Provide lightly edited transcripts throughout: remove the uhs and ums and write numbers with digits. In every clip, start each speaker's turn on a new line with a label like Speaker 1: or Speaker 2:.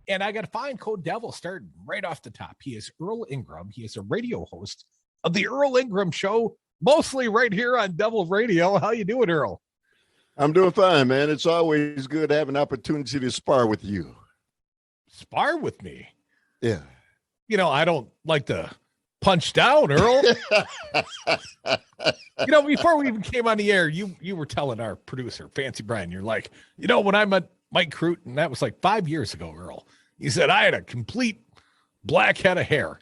Speaker 1: And I got to find Code Devil starting right off the top. He is Earl Ingram. He is a radio host of the Earl Ingram Show, mostly right here on Devil Radio. How you doing, Earl?
Speaker 2: I'm doing fine, man. It's always good to have an opportunity to spar with you.
Speaker 1: Spar with me?
Speaker 2: Yeah.
Speaker 1: You know, I don't like to punch down, Earl. Before we even came on the air, you were telling our producer, Fancy Brian, you're like, when I met Mike Crute, and that was like 5 years ago, Earl, he said, I had a complete black head of hair.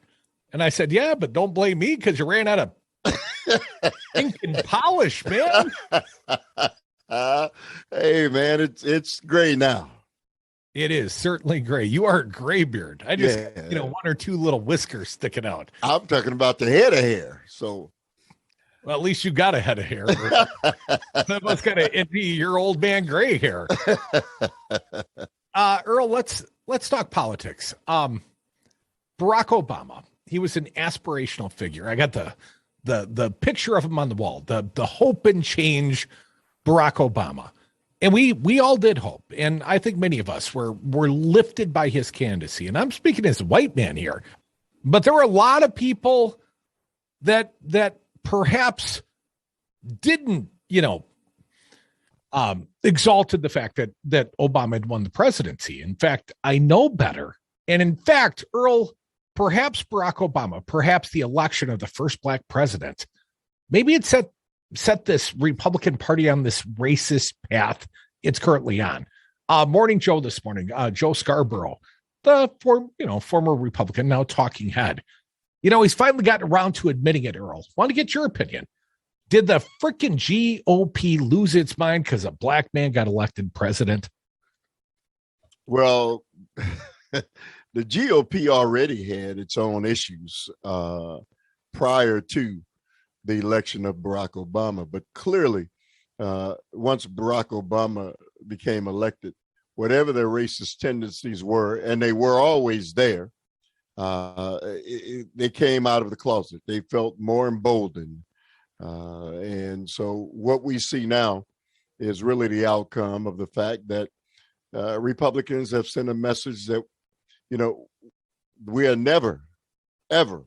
Speaker 1: And I said, yeah, but don't blame me because you ran out of ink and polish, man.
Speaker 2: Hey, man, it's gray now.
Speaker 1: It is certainly gray. You are a graybeard. I just, one or two little whiskers sticking out.
Speaker 2: I'm talking about the head of hair. So,
Speaker 1: well, at least you got a head of hair. That's got to be your old man gray hair. Earl, let's talk politics. Barack Obama. He was an aspirational figure. I got the picture of him on the wall. The hope and change Barack Obama. And we all did hope. And I think many of us were lifted by his candidacy. And I'm speaking as a white man here. But there were a lot of people that perhaps didn't, exalted the fact that Obama had won the presidency. In fact, I know better. And in fact, Earl, perhaps Barack Obama, perhaps the election of the first black president, maybe it set this Republican Party on this racist path it's currently on. Morning Joe this morning, Joe Scarborough, the former Republican, now talking head. He's finally gotten around to admitting it, Earl. Want to get your opinion. Did the freaking GOP lose its mind because a black man got elected president?
Speaker 2: Well, the GOP already had its own issues prior to the election of Barack Obama. But clearly, once Barack Obama became elected, whatever their racist tendencies were, and they were always there, they came out of the closet. They felt more emboldened. And so what we see now is really the outcome of the fact that Republicans have sent a message that, we are never, ever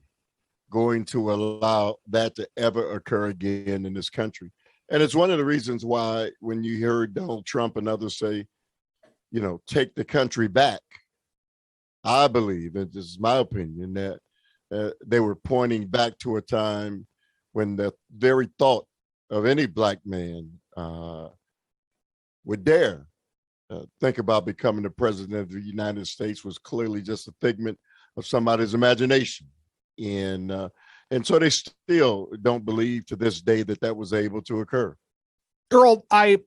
Speaker 2: going to allow that to ever occur again in this country. And it's one of the reasons why when you heard Donald Trump and others say, take the country back, I believe, and this is my opinion, that they were pointing back to a time when the very thought of any black man would dare think about becoming the president of the United States was clearly just a figment of somebody's imagination. And so they still don't believe to this day that was able to occur.
Speaker 1: Earl, I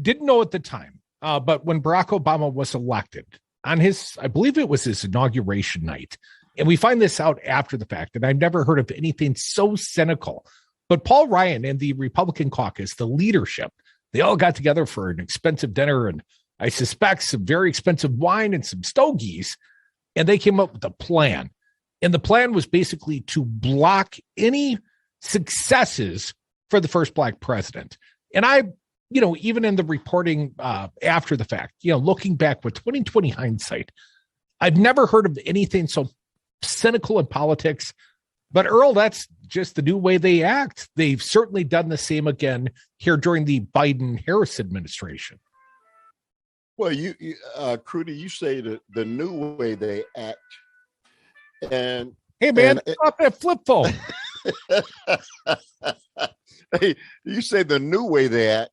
Speaker 1: didn't know at the time, but when Barack Obama was elected on I believe it was his inauguration night, and we find this out after the fact, and I've never heard of anything so cynical, but Paul Ryan and the Republican caucus, the leadership, they all got together for an expensive dinner and I suspect some very expensive wine and some stogies, and they came up with a plan. And the plan was basically to block any successes for the first black president. And I, even in the reporting after the fact, looking back with 2020 hindsight, I've never heard of anything so cynical in politics. But Earl, that's just the new way they act. They've certainly done the same again here during the Biden-Harris administration.
Speaker 2: Well, Crudy, you say that the new way they act. And
Speaker 1: hey, man, stop that flip phone.
Speaker 2: Hey, you say the new way they act.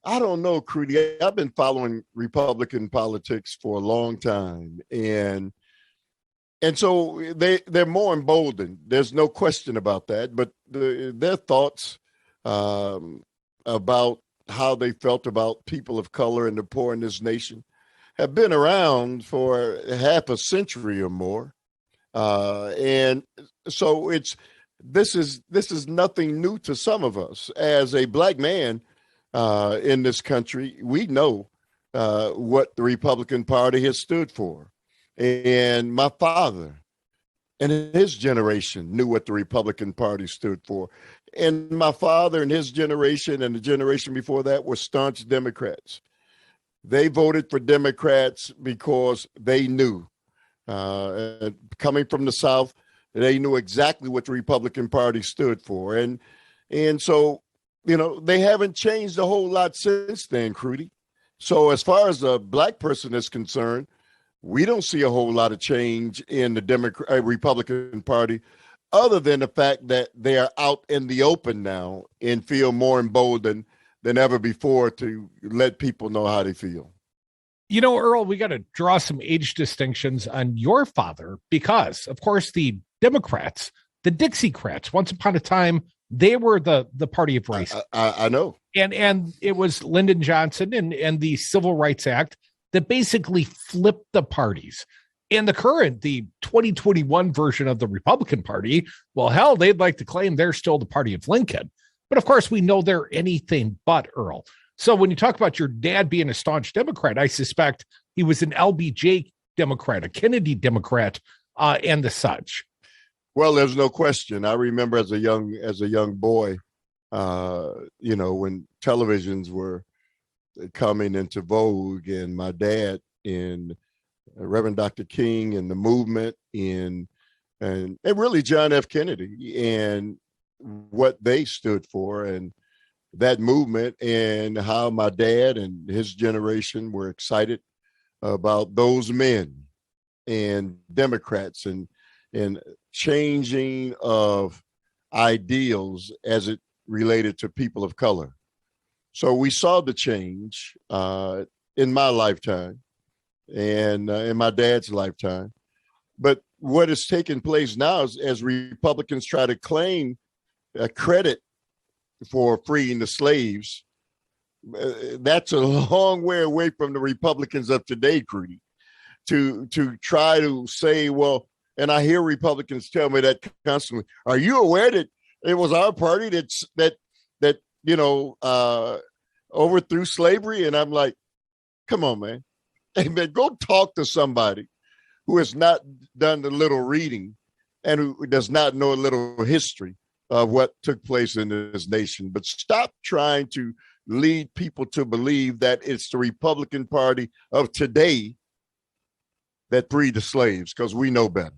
Speaker 2: I don't know, Crudy. I've been following Republican politics for a long time, and so they're more emboldened. There's no question about that. But their thoughts about how they felt about people of color and the poor in this nation have been around for half a century or more. And so this is nothing new to some of us. As a black man in this country, we know what the Republican Party has stood for. And my father and his generation knew what the Republican Party stood for. And my father and his generation and the generation before that were staunch Democrats. They voted for Democrats because they knew Coming from the South, they knew exactly what the Republican Party stood for. And so, they haven't changed a whole lot since then, Crudy. So as far as a black person is concerned, we don't see a whole lot of change in the Republican Party, other than the fact that they are out in the open now and feel more emboldened than ever before to let people know how they feel.
Speaker 1: Earl, we got to draw some age distinctions on your father because, of course, the Democrats, the Dixiecrats, once upon a time, they were the party of race.
Speaker 2: I know.
Speaker 1: And it was Lyndon Johnson and the Civil Rights Act that basically flipped the parties. And the 2021 version of the Republican Party, well, hell, they'd like to claim they're still the party of Lincoln. But of course, we know they're anything but, Earl. So when you talk about your dad being a staunch Democrat, I suspect he was an LBJ Democrat, a Kennedy Democrat, and the such.
Speaker 2: Well, there's no question. I remember as a young boy, when televisions were coming into vogue, and my dad and Reverend Dr. King and the movement and really John F. Kennedy and what they stood for, and that movement, and how my dad and his generation were excited about those men and Democrats and changing of ideals as it related to people of color. So we saw the change in my lifetime and in my dad's lifetime. But what is taking place now is, as Republicans try to claim credit for freeing the slaves, that's a long way away from the Republicans of today, Crudy, to try to say, well, and I hear Republicans tell me that constantly, are you aware that it was our party that overthrew slavery? And I'm like, come on, man. Hey, man, go talk to somebody who has not done a little reading and who does not know a little history of what took place in this nation. But stop trying to lead people to believe that it's the Republican Party of today that freed the slaves, because we know better.